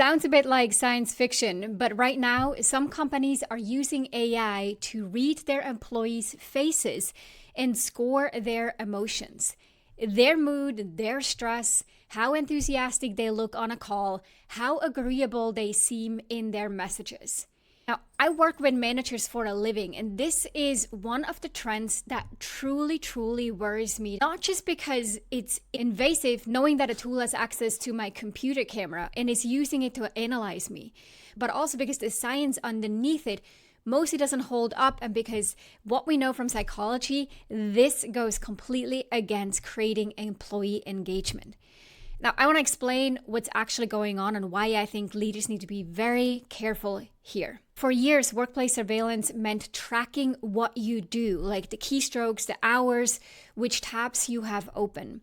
Sounds a bit like science fiction, but right now, some companies are using AI to read their employees' faces and score their emotions, their mood, their stress, how enthusiastic they look on a call, how agreeable they seem in their messages. Now, I work with managers for a living, and this is one of the trends that truly worries me. Not just because it's invasive, knowing that a tool has access to my computer camera and is using it to analyze me, but also because the science underneath it mostly doesn't hold up, and because what we know from psychology, this goes completely against creating employee engagement. Now, I want to explain what's actually going on and why I think leaders need to be very careful here. For years, workplace surveillance meant tracking what you do, like the keystrokes, the hours, which tabs you have open.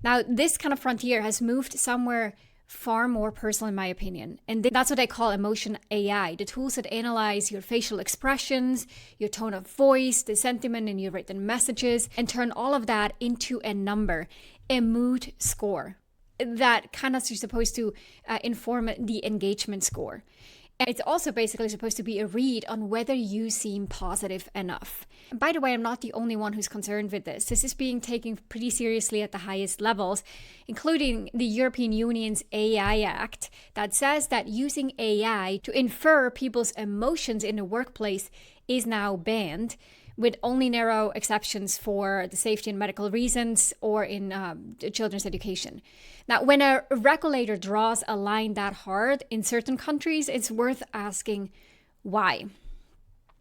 Now, this kind of frontier has moved somewhere far more personal, in my opinion. And that's what I call emotion AI, the tools that analyze your facial expressions, your tone of voice, the sentiment in your written messages, and turn all of that into a number, a mood score that kind of is supposed to inform the engagement score. And it's also basically supposed to be a read on whether you seem positive enough. And by the way, I'm not the only one who's concerned with this. This is being taken pretty seriously at the highest levels, including the European Union's AI Act that says that using AI to infer people's emotions in the workplace is now banned, with only narrow exceptions for the safety and medical reasons or in children's education. Now, when a regulator draws a line that hard in certain countries, it's worth asking why.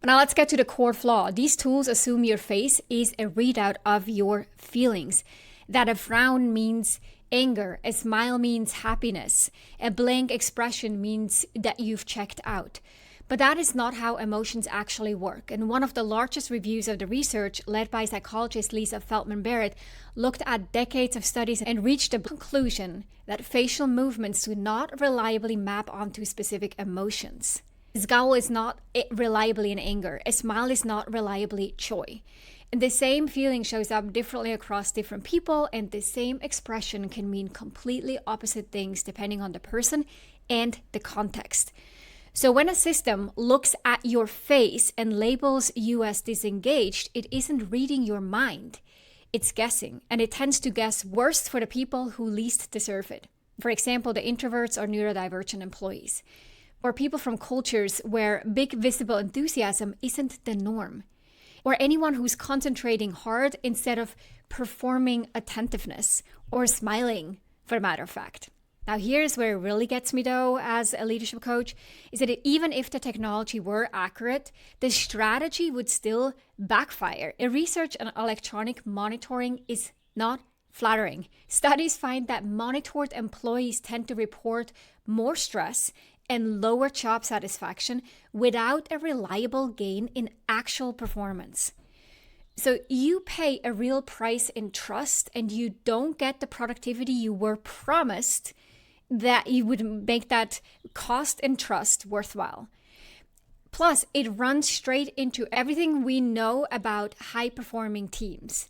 Now, let's get to the core flaw. These tools assume your face is a readout of your feelings, that a frown means anger, a smile means happiness, a blank expression means that you've checked out. But that is not how emotions actually work. And one of the largest reviews of the research, led by psychologist Lisa Feldman Barrett, looked at decades of studies and reached the conclusion that facial movements do not reliably map onto specific emotions. A scowl is not reliably in anger. A smile is not reliably joy. And the same feeling shows up differently across different people, and the same expression can mean completely opposite things depending on the person and the context. So when a system looks at your face and labels you as disengaged, it isn't reading your mind. It's guessing, and it tends to guess worst for the people who least deserve it. For example, the introverts or neurodivergent employees, or people from cultures where big visible enthusiasm isn't the norm, or anyone who's concentrating hard instead of performing attentiveness or smiling, for a matter of fact. Now, here's where it really gets me, though, as a leadership coach, is that even if the technology were accurate, the strategy would still backfire. Research on electronic monitoring is not flattering. Studies find that monitored employees tend to report more stress and lower job satisfaction without a reliable gain in actual performance. So you pay a real price in trust, and you don't get the productivity you were promised that you would make that cost and trust worthwhile. Plus, it runs straight into everything we know about high-performing teams.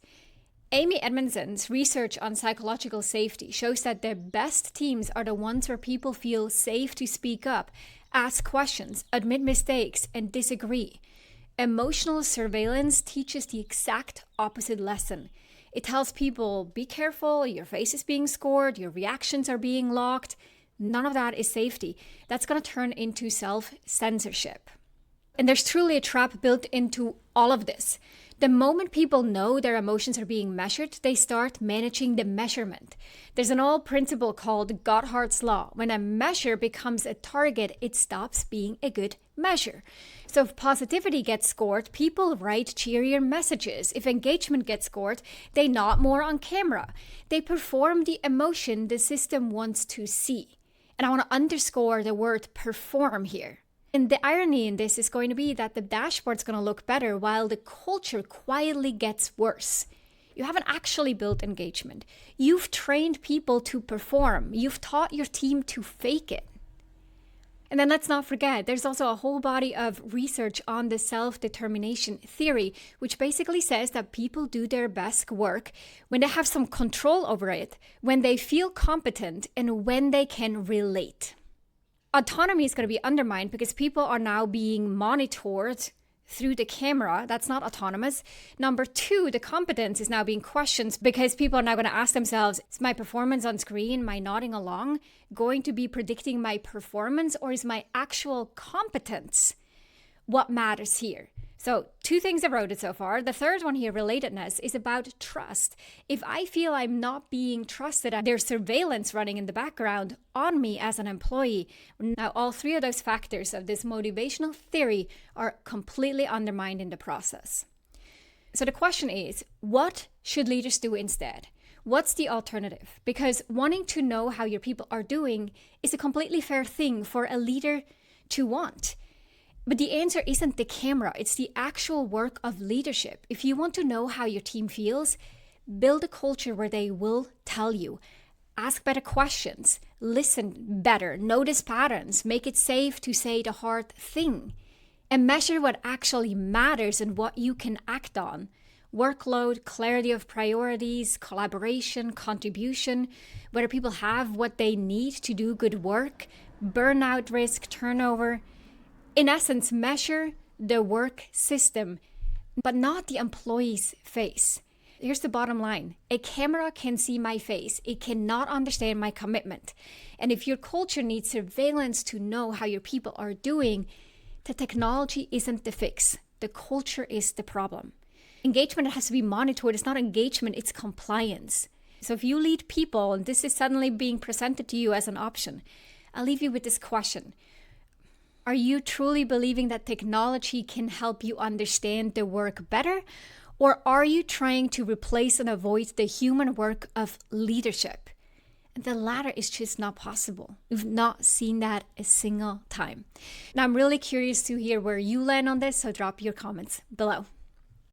Amy Edmondson's research on psychological safety shows that the best teams are the ones where people feel safe to speak up, ask questions, admit mistakes, and disagree. Emotional surveillance teaches the exact opposite lesson. It tells people, be careful, your face is being scored, your reactions are being logged. None of that is safety. That's going to turn into self-censorship. And there's truly a trap built into all of this. The moment people know their emotions are being measured, they start managing the measurement. There's an old principle called Goddard's Law. When a measure becomes a target, it stops being a good measure. So if positivity gets scored, people write cheerier messages. If engagement gets scored, they nod more on camera. They perform the emotion the system wants to see. And I want to underscore the word perform here. And the irony in this is going to be that the dashboard's going to look better while the culture quietly gets worse. You haven't actually built engagement. You've trained people to perform. You've taught your team to fake it. And then let's not forget, there's also a whole body of research on the self-determination theory, which basically says that people do their best work when they have some control over it, when they feel competent, and when they can relate. autonomy is going to be undermined because people are now being monitored through the camera. That's not autonomous. Number two, the competence is now being questioned because people are now going to ask themselves, is my performance on screen, my nodding along, going to be predicting my performance, or is my actual competence what matters here? So 2 things eroded so far. The third one here, relatedness, is about trust. If I feel I'm not being trusted, there's surveillance running in the background on me as an employee. Now, all 3 of those factors of this motivational theory are completely undermined in the process. So the question is, what should leaders do instead? What's the alternative? Because wanting to know how your people are doing is a completely fair thing for a leader to want. But the answer isn't the camera, it's the actual work of leadership. If you want to know how your team feels, build a culture where they will tell you. Ask better questions, listen better, notice patterns, make it safe to say the hard thing, and measure what actually matters and what you can act on. Workload, clarity of priorities, collaboration, contribution, whether people have what they need to do good work, burnout risk, turnover. In essence, measure the work system, but not the employee's face. Here's the bottom line. A camera can see my face. It cannot understand my commitment. And if your culture needs surveillance to know how your people are doing, the technology isn't the fix. The culture is the problem. Engagement has to be monitored. It's not engagement, it's compliance. So if you lead people and this is suddenly being presented to you as an option, I'll leave you with this question. Are you truly believing that technology can help you understand the work better? Or are you trying to replace and avoid the human work of leadership? And the latter is just not possible. We've not seen that a single time. Now, I'm really curious to hear where you land on this, so drop your comments below.